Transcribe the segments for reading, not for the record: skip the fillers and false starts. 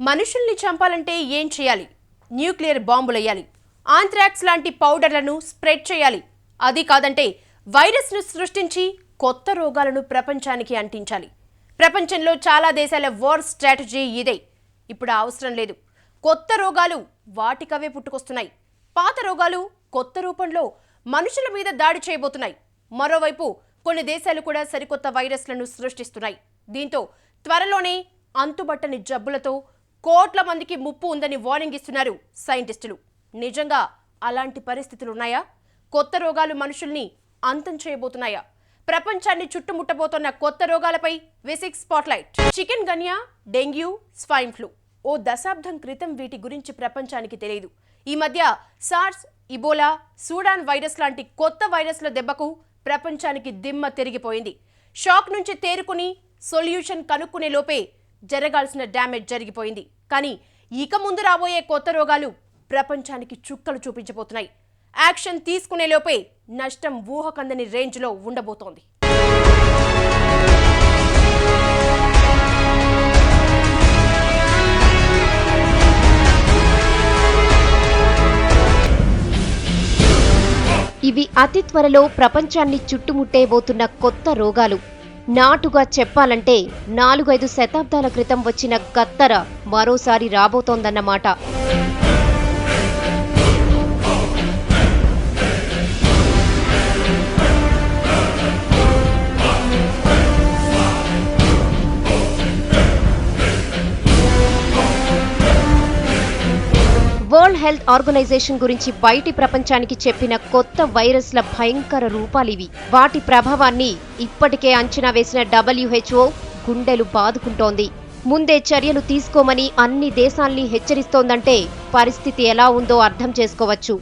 మనుషుల్ని చంపాలంటే ఏం చేయాలి? న్యూక్లియర్ బాంబులేయాలి, ఆంథ్రాక్స్ లాంటి పౌడర్లను స్ప్రెడ్ చేయాలి. అది కాదంటే వైరస్ను సృష్టించి కొత్త రోగాలను ప్రపంచానికి అంటించాలి. ప్రపంచంలో చాలా దేశాల వార్ స్ట్రాటజీ ఇదే. ఇప్పుడు అవసరం లేదు. కొత్త రోగాలు వాటికవే పుట్టుకొస్తున్నాయి. పాత రోగాలు కొత్త రూపంలో మనుషుల మీద దాడి చేయబోతున్నాయి. మరోవైపు కొన్ని దేశాలు కూడా సరికొత్త వైరస్లను సృష్టిస్తున్నాయి. దీంతో త్వరలోనే అంతుబట్టని జబ్బులతో కోట్ల మందికి ముప్పు ఉందని వార్నింగ్ ఇస్తున్నారు సైంటిస్టులు. నిజంగా అలాంటి పరిస్థితులు ఉన్నాయా? కొత్త రోగాలు మనుషుల్ని అంతం చేయబోతున్నాయా? ప్రపంచాన్ని చుట్టుముట్టబోతున్న కొత్త రోగాలపై విసిక్ spotlight. Chikungunya, dengue, swine flu. ఓ దశాబ్దం క్రితం వీటి గురించి ప్రపంచానికి తెలియదు. ఈ మధ్య సార్స్, ఇబోలా, సూడాన్ వైరస్ లాంటి కొత్త వైరస్ల దెబ్బకు ప్రపంచానికి దిమ్మ తిరిగిపోయింది. షాక్ నుంచి తేరుకుని సొల్యూషన్ కనుక్కునే లోపే జరగాల్సిన డ్యామేజ్ జరిగిపోయింది. కానీ ఇక ముందు రాబోయే కొత్త రోగాలు ప్రపంచానికి చుక్కలు చూపించబోతున్నాయి. యాక్షన్ తీసుకునే లోపే నష్టం ఊహకందని రేంజ్లో ఉండబోతోంది. ఇవి అతి త్వరలో ప్రపంచాన్ని చుట్టుముట్టేబోతున్న కొత్త రోగాలు. నాటుగా చెప్పాలంటే 4-5 శతాబ్దాల క్రితం వచ్చిన గత్తర మరోసారి రాబోతోందన్నమాట. వరల్డ్ హెల్త్ ఆర్గనైజేషన్ గురించి బయటి ప్రపంచానికి చెప్పిన కొత్త వైరస్ల భయంకర రూపాలివి. వాటి ప్రభావాన్ని ఇప్పటికే అంచనా వేసిన WHO గుండెలు బాదుకుంటోంది. ముందే చర్యలు తీసుకోమని అన్ని దేశాల్ని హెచ్చరిస్తోందంటే పరిస్థితి ఎలా ఉందో అర్థం చేసుకోవచ్చు.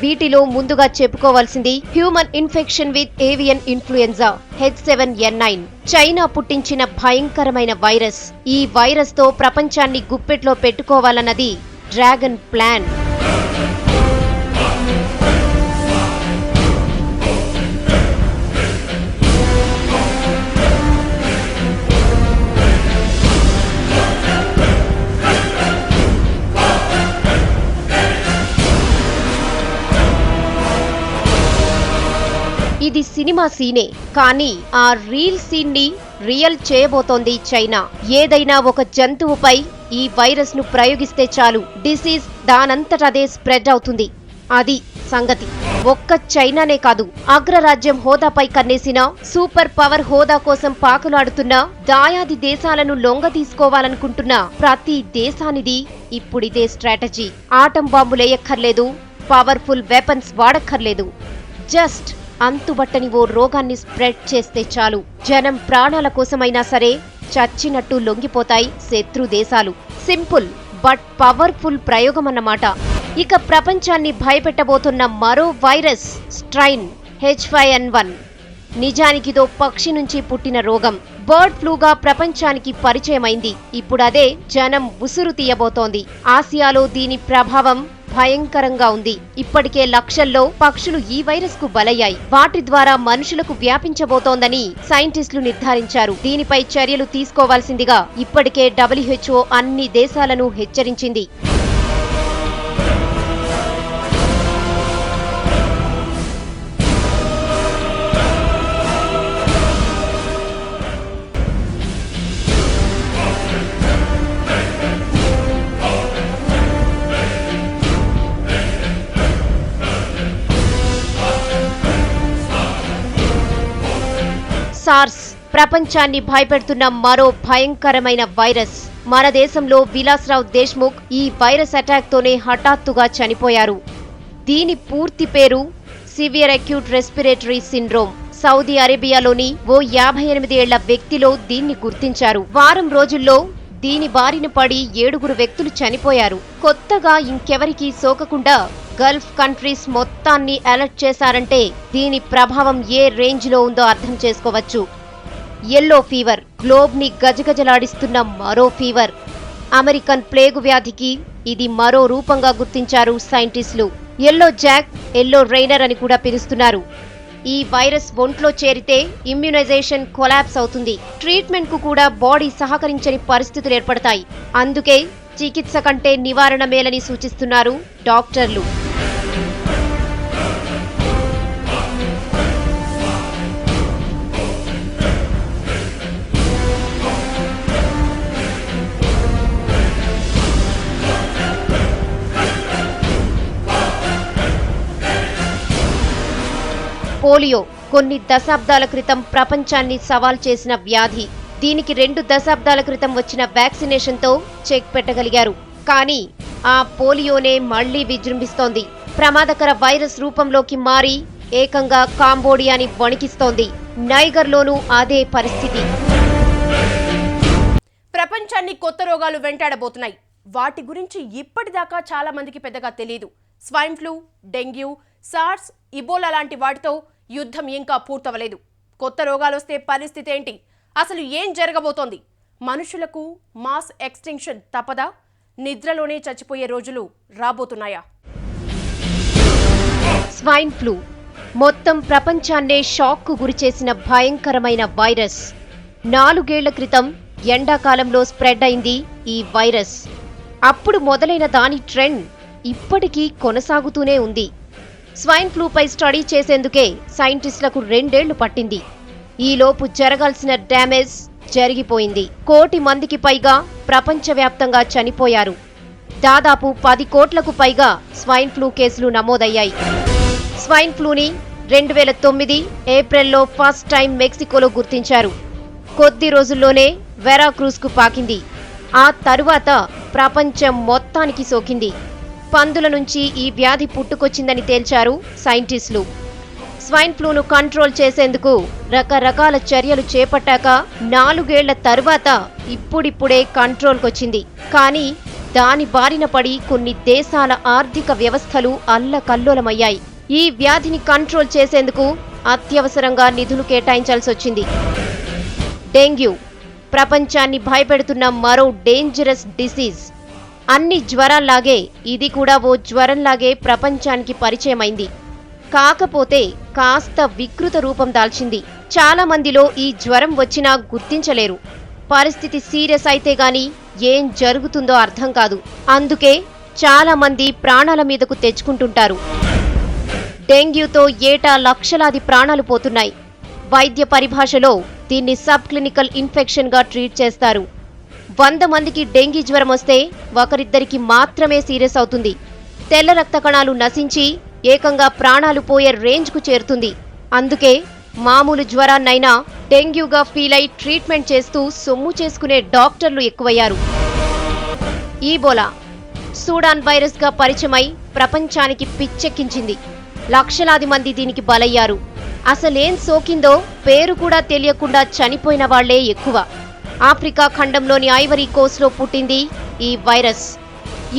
వీటిలో ముందుగా చెప్పుకోవాల్సింది human infection with avian influenza H7N9. China పుట్టించిన భయంకరమైన వైరస్. ఈ వైరస్ తో ప్రపంచాన్ని గుప్పెట్లో పెట్టుకోవాలన్నది డ్రాగన్ ప్లాన్. ఇది సినిమా సీనే, కానీ ఆ రీల్ సీన్ ని రియల్ చేయబోతోంది చైనా. ఏదైనా ఒక జంతువుపై ఈ వైరస్ ను ప్రయోగిస్తే చాలు, డిసీజ్ దానంతటదే స్ప్రెడ్ అవుతుంది. అది సంగతి. ఒక్క చైనానే కాదు, అగ్రరాజ్యం హోదాపై కన్నేసిన, సూపర్ పవర్ హోదా కోసం పాకులాడుతున్న, దాయాది దేశాలను లొంగ తీసుకోవాలనుకుంటున్న ప్రతి దేశానిది ఇప్పుడిదే స్ట్రాటజీ. ఆటం బాంబులేయక్కర్లేదు, పవర్ఫుల్ వెపన్స్ వాడక్కర్లేదు. జస్ట్ అంతుబట్టని ఓ రోగాన్ని స్ప్రెడ్ చేస్తే చాలు, జనం ప్రాణాల కోసమైనా సరే చచ్చినట్టు లొంగిపోతాయి శత్రు దేశాలు. సింపుల్ బట్ పవర్ఫుల్ ప్రయోగమన్నమాట. ఇక ప్రపంచాన్ని భయపెట్టబోతున్న మరో వైరస్ స్ట్రైన్ H5N1. నిజానికిదో పక్షి నుంచి పుట్టిన రోగం. బర్డ్ ఫ్లూగా ప్రపంచానికి పరిచయమైంది. ఇప్పుడదే జనం ఉసురు తీయబోతోంది. ఆసియాలో దీని ప్రభావం భయంకరంగా ఉంది. ఇప్పటికే లక్షల్లో పక్షులు ఈ వైరస్ కు బలయ్యాయి. వాటి ద్వారా మనుషులకు వ్యాపించబోతోందని సైంటిస్టులు నిర్ధారించారు. దీనిపై చర్యలు తీసుకోవాల్సిందిగా ఇప్పటికే WHO అన్ని దేశాలను హెచ్చరించింది. సార్స్ ప్రపంచాన్ని భయపెడుతున్న మరో భయంకరమైన వైరస్. మన దేశంలో విలాస్రావు దేశ్ముఖ్ ఈ వైరస్ అటాక్ తోనే హఠాత్తుగా చనిపోయారు. దీని పూర్తి పేరు severe acute respiratory syndrome. Saudi అరేబియాలోని ఓ 58 ఏళ్ల వ్యక్తిలో దీన్ని గుర్తించారు. వారం రోజుల్లో దీని బారిన పడి 7 వ్యక్తులు చనిపోయారు. కొత్తగా ఇంకెవరికీ సోకకుండా గల్ఫ్ కంట్రీస్ మొత్తాన్ని అలర్ట్ చేశారంటే దీని ప్రభావం ఏ రేంజ్ లో ఉందో అర్థం చేసుకోవచ్చు. యెల్లో ఫీవర్ గ్లోబ్ ని గజగజలాడిస్తున్న మరో ఫీవర్. అమెరికన్ ప్లేగు వ్యాధికి ఇది మరో రూపంగా గుర్తించారు సైంటిస్టులు. ఎల్లో జాక్, ఎల్లో రైనర్ అని కూడా పిలుస్తున్నారు. ఈ వైరస్ ఒంట్లో చేరితే ఇమ్యునైజేషన్ కొలాప్స్ అవుతుంది. ట్రీట్మెంట్ కు కూడా బాడీ సహకరించని పరిస్థితులు ఏర్పడతాయి. అందుకే చికిత్స కంటే నివారణ మేలని సూచిస్తున్నారు డాక్టర్లు. పోలియో కొన్ని దశాబ్దాల క్రితం ప్రపంచాన్ని సవాల్ చేసిన వ్యాధి. దీనికి 2 దశాబ్దాల క్రితం వచ్చిన వ్యాక్సినేషన్తో చెక్ పెట్టగలిగారు. కానీ ఆ పోలియోనే మళ్లీ విజృంభిస్తోంది. ప్రమాదకర వైరస్ రూపంలోకి మారి ఏకంగా కాంబోడియాని వణికిస్తోంది. నైగర్లోనూ అదే పరిస్థితి. ప్రపంచాన్ని కొత్త రోగాలు వెంటాడబోతున్నాయి. వాటి గురించి ఇప్పటిదాకా చాలా మందికి పెద్దగా తెలియదు. Swine flu, dengue, SARS, Ebola లాంటి వాటితో యుద్ధం ఇంకా పూర్తవలేదు. కొత్త రోగాలు వస్తే పరిస్థితి ఏంటి? అసలు ఏం జరగబోతోంది? మనుషులకు మాస్ ఎక్స్టింక్షన్ తప్పదా? నిద్రలోనే చచ్చిపోయే రోజులు రాబోతున్నాయా? స్వైన్ ఫ్లూ మొత్తం ప్రపంచాన్నే షాక్కు గురిచేసిన భయంకరమైన వైరస్. 4 ఏళ్ల క్రితం ఎండాకాలంలో స్ప్రెడ్ అయింది ఈ వైరస్. అప్పుడు మొదలైన దాని ట్రెండ్ ఇప్పటికీ కొనసాగుతూనే ఉంది. స్వైన్ ఫ్లూపై స్టడీ చేసేందుకే సైంటిస్టులకు 2 ఏళ్లు పట్టింది. ఈలోపు జరగాల్సిన డ్యామేజ్ జరిగిపోయింది. 1 కోటి మందికి పైగా ప్రపంచవ్యాప్తంగా చనిపోయారు. దాదాపు 10 కోట్లకు పైగా స్వైన్ ఫ్లూ కేసులు నమోదయ్యాయి. స్వైన్ ఫ్లూని 2009 ఏప్రిల్లో ఫస్ట్ టైం మెక్సికోలో గుర్తించారు. కొద్ది రోజుల్లోనే వెరాక్రూజ్కు పాకింది. ఆ తరువాత ప్రపంచం మొత్తానికి సోకింది. పందుల నుంచి ఈ వ్యాధి పుట్టుకొచ్చిందని తేల్చారు సైంటిస్టులు. స్వైన్ ఫ్లూను కంట్రోల్ చేసేందుకు రకరకాల చర్యలు చేపట్టాక 4 ఏళ్ల తరువాత ఇప్పుడిప్పుడే కంట్రోల్కొచ్చింది. కానీ దాని బారిన పడి కొన్ని దేశాల ఆర్థిక వ్యవస్థలు అల్లకల్లోలమయ్యాయి. ఈ వ్యాధిని కంట్రోల్ చేసేందుకు అత్యవసరంగా నిధులు కేటాయించాల్సొచ్చింది. డెంగ్యూ ప్రపంచాన్ని భయపెడుతున్న మరో డేంజరస్ డిసీజ్. అన్ని జ్వరాల్లాగే ఇది కూడా ఓ జ్వరంలాగే ప్రపంచానికి పరిచయమైంది. కాకపోతే కాస్త వికృత రూపం దాల్చింది. చాలా మందిలో ఈ జ్వరం వచ్చినా గుర్తించలేరు. పరిస్థితి సీరియస్ అయితే గాని ఏం జరుగుతుందో అర్థం కాదు. అందుకే చాలా మంది ప్రాణాల మీదకు తెచ్చుకుంటుంటారు. డెంగ్యూతో ఏటా లక్షలాది ప్రాణాలు పోతున్నాయి. వైద్య పరిభాషలో దీన్ని సబ్ క్లినికల్ ఇన్ఫెక్షన్గా ట్రీట్ చేస్తారు. 100 మందికి డెంగీ జ్వరం వస్తే 1-2కి మాత్రమే సీరియస్ అవుతుంది. తెల్ల రక్త కణాలు నశించి ఏకంగా ప్రాణాలు పోయే రేంజ్కు చేరుతుంది. అందుకే మామూలు జ్వరాన్నైనా డెంగ్యూగా ఫీల్ అయి ట్రీట్మెంట్ చేస్తూ సొమ్ము చేసుకునే డాక్టర్లు ఎక్కువయ్యారు. ఈబోలా సూడాన్ వైరస్గా పరిచయమై ప్రపంచానికి పిచ్చెక్కించింది. లక్షలాది మంది దీనికి బలయ్యారు. అసలేం సోకిందో పేరు కూడా తెలియకుండా చనిపోయిన వాళ్లే ఎక్కువ. ఆఫ్రికా ఖండంలోని ఐవరీ కోస్ట్లో పుట్టింది ఈ వైరస్.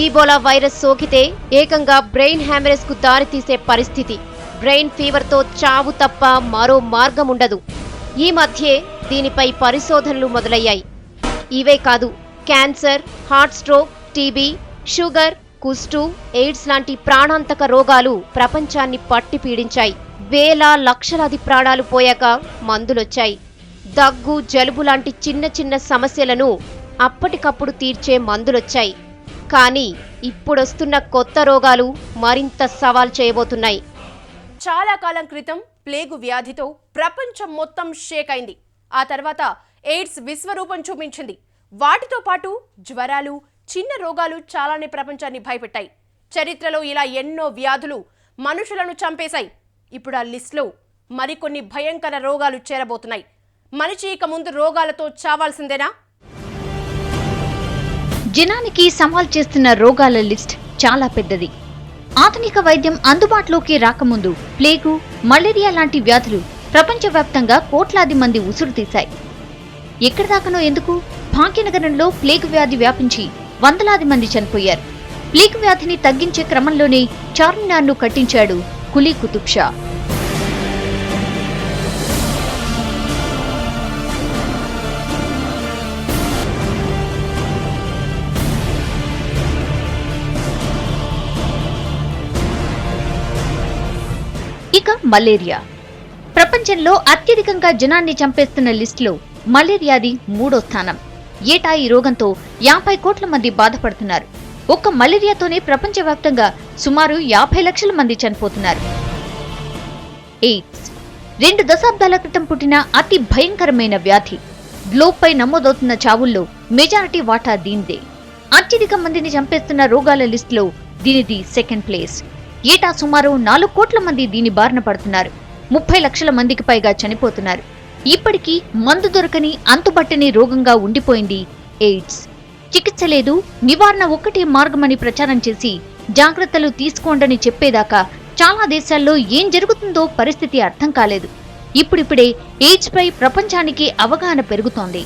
ఈబోలా వైరస్ సోకితే ఏకంగా బ్రెయిన్ హ్యామరేజ్కు దారితీసే పరిస్థితి. బ్రెయిన్ ఫీవర్తో చావు తప్ప మరో మార్గం ఉండదు. ఈ మధ్యే దీనిపై పరిశోధనలు మొదలయ్యాయి. ఇవే కాదు, cancer, heart stroke, TB, sugar, కుష్టు, ఎయిడ్స్ లాంటి ప్రాణాంతక రోగాలు ప్రపంచాన్ని పట్టి పీడించాయి. వేల లక్షలాది ప్రాణాలు పోయాక మందులొచ్చాయి. దగ్గు, జలుబు లాంటి చిన్న చిన్న సమస్యలను అప్పటికప్పుడు తీర్చే మందులొచ్చాయి. కానీ ఇప్పుడొస్తున్న కొత్త రోగాలు మరింత సవాల్ చేయబోతున్నాయి. చాలా కాలం క్రితం ప్లేగు వ్యాధితో ప్రపంచం మొత్తం షేక్ అయింది. ఆ తర్వాత ఎయిడ్స్ విశ్వరూపం చూపించింది. వాటితో పాటు జ్వరాలు, చిన్న రోగాలు చాలానే ప్రపంచాన్ని భయపెట్టాయి. చరిత్రలో ఇలా ఎన్నో వ్యాధులు మనుషులను చంపేశాయి. ఇప్పుడు ఆ లిస్టులో మరికొన్ని భయంకర రోగాలు చేరబోతున్నాయి. మనిషి ఇక ముందు రోగాలతో చావాల్సిందేనా? జనానికి సవాల్ చేస్తున్న రోగాల లిస్ట్ చాలా పెద్దది. ఆధునిక వైద్యం అందుబాటులోకి రాకముందు ప్లేగు, మలేరియా లాంటి వ్యాధులు ప్రపంచవ్యాప్తంగా కోట్లాది మంది ఉసురు తీశాయి. ఎక్కడిదాకనో ఎందుకు, భాగ్యనగరంలో ప్లేగు వ్యాధి వ్యాపించి వందలాది మంది చనిపోయారు. ప్లేగు వ్యాధిని తగ్గించే క్రమంలోనే చార్మినార్ను కట్టించాడు కులీ కుతుబ్ షా. మలేరియా. ప్రపంచంలో అత్యధికంగా జనాన్ని చంపేస్తున్న లిస్టులో మలేరియాది 3వ స్థానం. ఏటా ఈ రోగంతో 50 కోట్ల మంది బాధపడుతున్నారు. ఒక్క మలేరియాతోనే ప్రపంచవ్యాప్తంగా సుమారు 50 లక్షల మంది చనిపోతున్నారు. ఎయిడ్స్ 2 దశాబ్దాల క్రితం పుట్టిన అతి భయంకరమైన వ్యాధి. గ్లోబ్పై నమోదవుతున్న చావుల్లో మెజారిటీ వాటా దీనిదే. అత్యధిక మందిని చంపేస్తున్న రోగాల లిస్టులో దీనిది 2nd ప్లేస్. ఏటా సుమారు 4 కోట్ల మంది దీని బారిన పడుతున్నారు. 30 లక్షల మందికి పైగా చనిపోతున్నారు. ఇప్పటికీ మందు దొరకని అంతుబట్టని రోగంగా ఉండిపోయింది ఎయిడ్స్. చికిత్స లేదు, నివారణ ఒక్కటే మార్గమని ప్రచారం చేసి జాగ్రత్తలు తీసుకోండని చెప్పేదాకా చాలా దేశాల్లో ఏం జరుగుతుందో పరిస్థితి అర్థం కాలేదు. ఇప్పుడిప్పుడే ఎయిడ్స్ పై ప్రపంచానికి అవగాహన పెరుగుతోంది.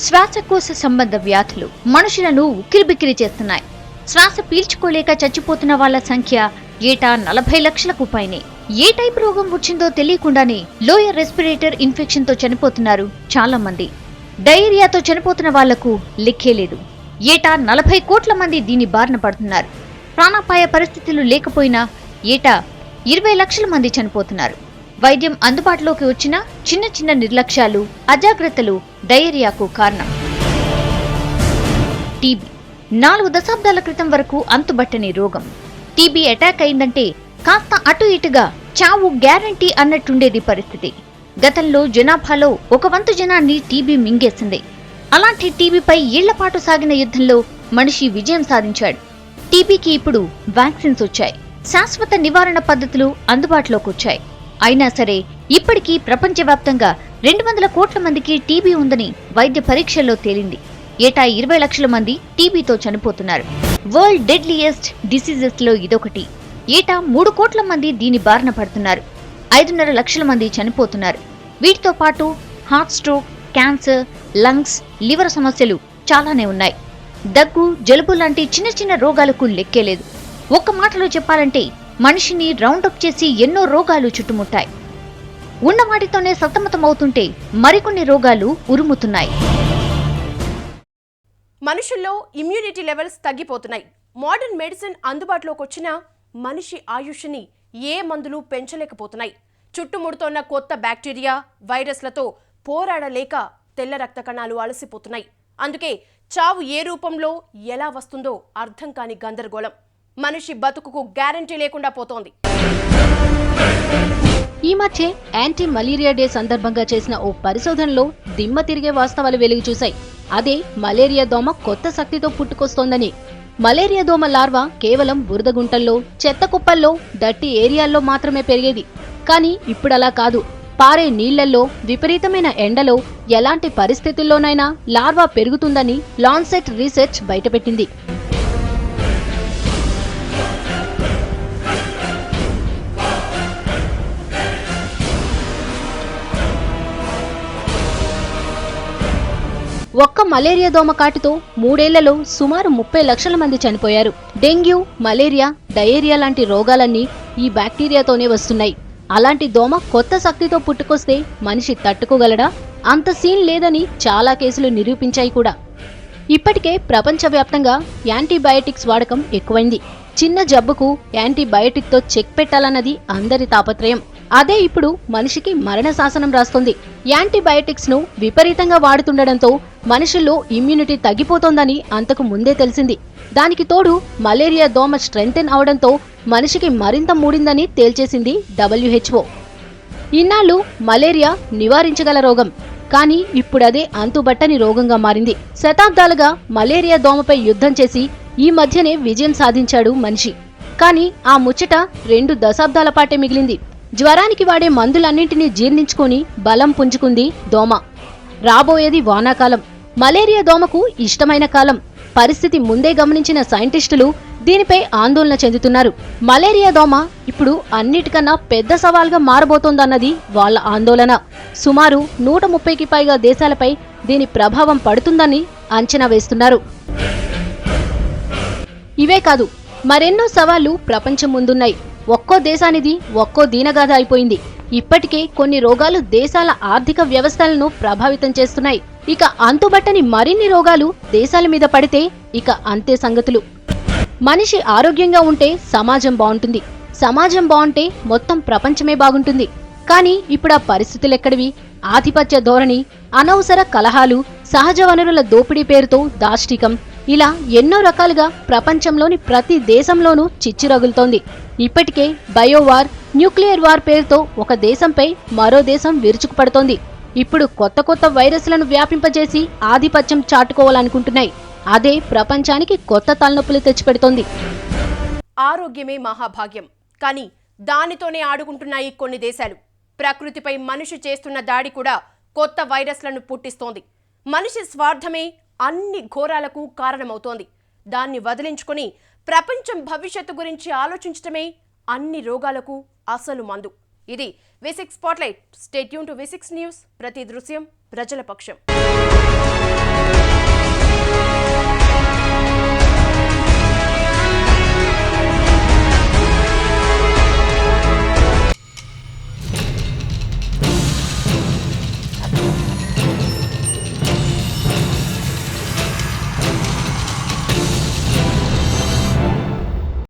శ్వాసకోశ సంబంధ వ్యాధులు మనుషులను ఉక్కిరిబిక్కిరి చేస్తున్నాయి. శ్వాస పీల్చుకోలేక చచ్చిపోతున్న వాళ్ల సంఖ్య ఏటా 40 లక్షలకు పైనే. ఏ టైప్ రోగం వచ్చిందో తెలియకుండానే లోయర్ రెస్పిరేటర్ ఇన్ఫెక్షన్ తో చనిపోతున్నారు చాలా మంది. డయేరియాతో చనిపోతున్న వాళ్లకు లెక్కే లేదు. ఏటా 40 కోట్ల మంది దీని బారిన పడుతున్నారు. ప్రాణాపాయ పరిస్థితులు లేకపోయినా ఏటా 20 లక్షల మంది చనిపోతున్నారు. వైద్యం అందుబాటులోకి వచ్చిన చిన్న చిన్న నిర్లక్ష్యాలు, అజాగ్రత్తలు డయేరియాకు కారణం. టీబీ 4 దశాబ్దాల క్రితం వరకు అంతుబట్టని రోగం. టీబీ అటాక్ అయిందంటే కాస్త అటు ఇటుగా చావు గ్యారంటీ అన్నట్టుండేది పరిస్థితి. గతంలో జనాభాలో 1/4 జనాన్ని టీబీ మింగేసింది. అలాంటి టీబీపై ఏళ్లపాటు సాగిన యుద్ధంలో మనిషి విజయం సాధించాడు. టీబీకి ఇప్పుడు వ్యాక్సిన్స్ వచ్చాయి. శాశ్వత నివారణ పద్ధతులు అందుబాటులోకి వచ్చాయి. అయినా సరే ఇప్పటికీ ప్రపంచవ్యాప్తంగా 200 కోట్ల మందికి టీబీ ఉందని వైద్య పరీక్షల్లో తేలింది. ఏటా 20 లక్షల మంది టీబీతో చనిపోతున్నారు. వరల్డ్ డెడ్లియెస్ట్ డిసీజెస్ లో ఇదొకటి. ఏటా 3 కోట్ల మంది దీని బారిన పడుతున్నారు. 5.5 లక్షల మంది చనిపోతున్నారు. వీటితో పాటు heart stroke, cancer, lungs, liver సమస్యలు చాలానే ఉన్నాయి. దగ్గు, జలుబు లాంటి చిన్న చిన్న రోగాలకు లెక్కేలేదు. ఒక్క మాటలో చెప్పాలంటే మనిషిని రౌండప్ చేసి ఎన్నో రోగాలు చుట్టుముట్టాయి. ఉన్నవాటితోనే సతమతమవుతుంటే మరికొన్ని రోగాలు ఉరుముతున్నాయి. మనుషుల్లో ఇమ్యూనిటీ లెవెల్స్ తగ్గిపోతున్నాయి. మోడర్న్ మెడిసిన్ అందుబాటులోకి వచ్చినా మనిషి ఆయుష్ని ఏ మందులు పెంచలేకపోతున్నాయి. చుట్టుముడుతోన్న కొత్త బ్యాక్టీరియా, వైరస్లతో పోరాడలేక తెల్ల రక్త కణాలు అలసిపోతున్నాయి. అందుకే చావు ఏ రూపంలో ఎలా వస్తుందో అర్థం కాని గందరగోళం. మనిషి బతుకుకు గ్యారంటీ లేకుండా పోతోంది. ఈ మధ్య యాంటీ మలేరియా డే సందర్భంగా చేసిన ఓ పరిశోధనలో దిమ్మ తిరిగే వాస్తవాలు వెలుగు చూశాయి. అదే మలేరియా దోమ కొత్త శక్తితో పుట్టుకొస్తోందని. మలేరియా దోమ లార్వా కేవలం బురద గుంటల్లో, చెత్త కుప్పల్లో, దట్టి ఏరియాల్లో మాత్రమే పెరిగేది. కానీ ఇప్పుడలా కాదు. పారే నీళ్లలో, విపరీతమైన ఎండలో, ఎలాంటి పరిస్థితుల్లోనైనా లార్వా పెరుగుతుందని లాన్సెట్ రీసెర్చ్ బయటపెట్టింది. ఒక్క మలేరియా దోమ కాటుతో 3 ఏళ్లలో సుమారు 30 లక్షల మంది చనిపోయారు. డెంగ్యూ, మలేరియా, డయేరియా లాంటి రోగాలన్నీ ఈ బ్యాక్టీరియాతోనే వస్తున్నాయి. అలాంటి దోమ కొత్త శక్తితో పుట్టుకొస్తే మనిషి తట్టుకోగలడా? అంత సీన్ లేదని చాలా కేసులు నిరూపించాయి కూడా. ఇప్పటికే ప్రపంచవ్యాప్తంగా యాంటీబయాటిక్స్ వాడకం ఎక్కువైంది. చిన్న జబ్బుకు యాంటీబయాటిక్తో చెక్ పెట్టాలన్నది అందరి తాపత్రయం. అదే ఇప్పుడు మనిషికి మరణ శాసనం రాస్తోంది. యాంటీబయాటిక్స్ ను విపరీతంగా వాడుతుండడంతో మనుషుల్లో ఇమ్యూనిటీ తగ్గిపోతోందని అంతకు ముందే తెలిసింది. దానికి తోడు మలేరియా దోమ స్ట్రెంథెన్ అవడంతో మనిషికి మరింత మూడిందని తేల్చేసింది WHO. ఇన్నాళ్లు మలేరియా నివారించగల రోగం, కానీ ఇప్పుడదే అంతుబట్టని రోగంగా మారింది. శతాబ్దాలుగా మలేరియా దోమపై యుద్ధం చేసి ఈ మధ్యనే విజయం సాధించాడు మనిషి. కానీ ఆ ముచ్చట 2 దశాబ్దాల పాటే మిగిలింది. జ్వరానికి వాడే మందులన్నింటినీ జీర్ణించుకొని బలం పుంజుకుంది దోమ. రాబోయేది వానాకాలం. మలేరియా దోమకు ఇష్టమైన కాలం. పరిస్థితి ముందే గమనించిన సైంటిస్టులు దీనిపై ఆందోళన చెందుతున్నారు. మలేరియా దోమ ఇప్పుడు అన్నిటికన్నా పెద్ద సవాల్గా మారబోతోందన్నది వాళ్ల ఆందోళన. సుమారు 130కి పైగా దేశాలపై దీని ప్రభావం పడుతుందని అంచనా వేస్తున్నారు. ఇవే కాదు మరెన్నో సవాళ్లు ప్రపంచం ముందున్నాయి. ఒక్కో దేశానిది ఒక్కో దీనగాథ అయిపోయింది. ఇప్పటికే కొన్ని రోగాలు దేశాల ఆర్థిక వ్యవస్థలను ప్రభావితం చేస్తున్నాయి. ఇక అంతుబట్టని మరిన్ని రోగాలు దేశాల మీద పడితే ఇక అంతే సంగతులు. మనిషి ఆరోగ్యంగా ఉంటే సమాజం బాగుంటుంది, సమాజం బాగుంటే మొత్తం ప్రపంచమే బాగుంటుంది. కానీ ఇప్పుడు ఆ పరిస్థితులెక్కడివి? ఆధిపత్య ధోరణి, అనవసర కలహాలు, సహజ వనరుల దోపిడీ పేరుతో దాష్టికం, ఇలా ఎన్నో రకాలుగా ప్రపంచంలోని ప్రతి దేశంలోనూ చిచ్చు రగులుతోంది. ఇప్పటికే బయోవార్, న్యూక్లియర్ వార్ పేరుతో ఒక దేశంపై మరో దేశం విరుచుకుపడుతోంది. ఇప్పుడు కొత్త కొత్త వైరస్లను వ్యాపింపజేసి ఆధిపత్యం చాటుకోవాలనుకుంటున్నాయి. అదే ప్రపంచానికి కొత్త తలనొప్పులు తెచ్చిపెడుతోంది. ఆరోగ్యమే మహాభాగ్యం, కానీ దానితోనే ఆడుకుంటున్నాయి కొన్ని దేశాలు. ప్రకృతిపై మనిషి చేస్తున్న దాడి కూడా కొత్త వైరస్లను పుట్టిస్తోంది. మనిషి స్వార్థమే అన్ని ఘోరాలకు కారణమవుతోంది. దాన్ని వదిలించుకొని ప్రపంచం భవిష్యత్తు గురించి ఆలోచించటమే అన్ని రోగాలకు అసలు మందు. ఇది V6 spotlight. Stay tune to V6 news. ప్రతి దృశ్యం ప్రజల పక్షం.